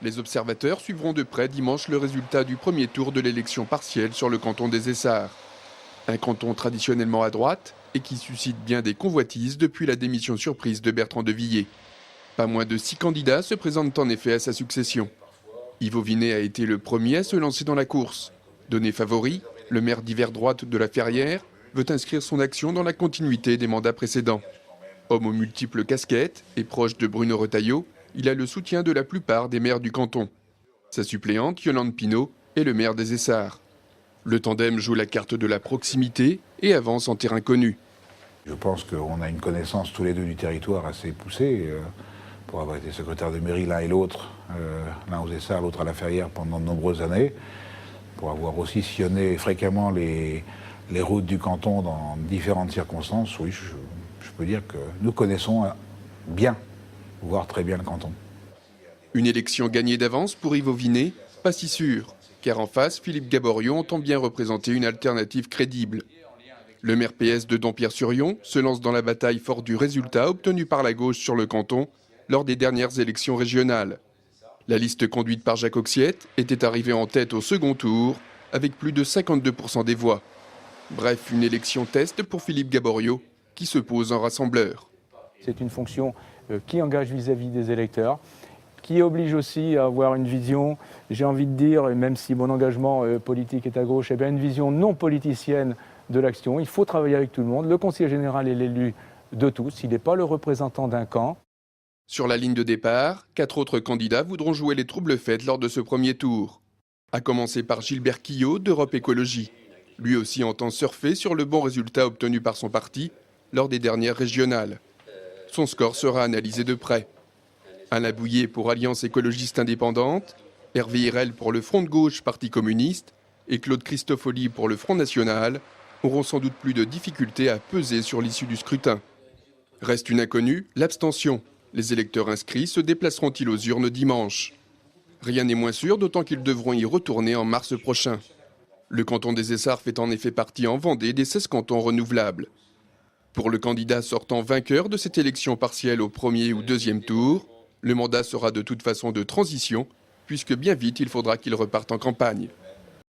Les observateurs suivront de près dimanche le résultat du premier tour de l'élection partielle sur le canton des Essarts. Un canton traditionnellement à droite et qui suscite bien des convoitises depuis la démission surprise de Bertrand de Villiers. Pas moins de 6 candidats se présentent en effet à sa succession. Yves Vinet a été le premier à se lancer dans la course. Donné favori, le maire d'hiver droite de la Ferrière veut inscrire son action dans la continuité des mandats précédents. Homme aux multiples casquettes et proche de Bruno Retailleau, il a le soutien de la plupart des maires du canton. Sa suppléante, Yolande Pinault, est le maire des Essarts. Le tandem joue la carte de la proximité et avance en terrain connu. Je pense qu'on a une connaissance tous les deux du territoire assez poussée, pour avoir été secrétaire de mairie l'un et l'autre, l'un aux Essarts, l'autre à la Ferrière pendant de nombreuses années, pour avoir aussi sillonné fréquemment les routes du canton dans différentes circonstances. Oui, je peux dire que nous connaissons bien, voire très bien le canton. Une élection gagnée d'avance pour Yves Vinet, pas si sûr, car en face, Philippe Gaborio entend bien représenter une alternative crédible. Le maire PS de Dampierre-sur-Yon se lance dans la bataille fort du résultat obtenu par la gauche sur le canton lors des dernières élections régionales. La liste conduite par Jacques Auxiette était arrivée en tête au second tour avec plus de 52% des voix. Bref, une élection test pour Philippe Gaborio qui se pose en rassembleur. C'est une fonction qui engage vis-à-vis des électeurs, qui oblige aussi à avoir une vision, j'ai envie de dire, et même si mon engagement politique est à gauche, eh bien une vision non politicienne de l'action. Il faut travailler avec tout le monde. Le conseiller général est l'élu de tous, il n'est pas le représentant d'un camp. Sur la ligne de départ, 4 autres candidats voudront jouer les troubles faits lors de ce premier tour. À commencer par Gilbert Quillot d'Europe Écologie. Lui aussi entend surfer sur le bon résultat obtenu par son parti lors des dernières régionales. Son score sera analysé de près. Alain Bouillet pour Alliance écologiste indépendante, Hervé Hirel pour le Front de gauche Parti communiste et Claude Christofoli pour le Front national auront sans doute plus de difficultés à peser sur l'issue du scrutin. Reste une inconnue, l'abstention. Les électeurs inscrits se déplaceront-ils aux urnes dimanche? Rien n'est moins sûr, d'autant qu'ils devront y retourner en mars prochain. Le canton des Essarts fait en effet partie en Vendée des 16 cantons renouvelables. Pour le candidat sortant vainqueur de cette élection partielle au premier ou deuxième tour, le mandat sera de toute façon de transition, puisque bien vite il faudra qu'il reparte en campagne.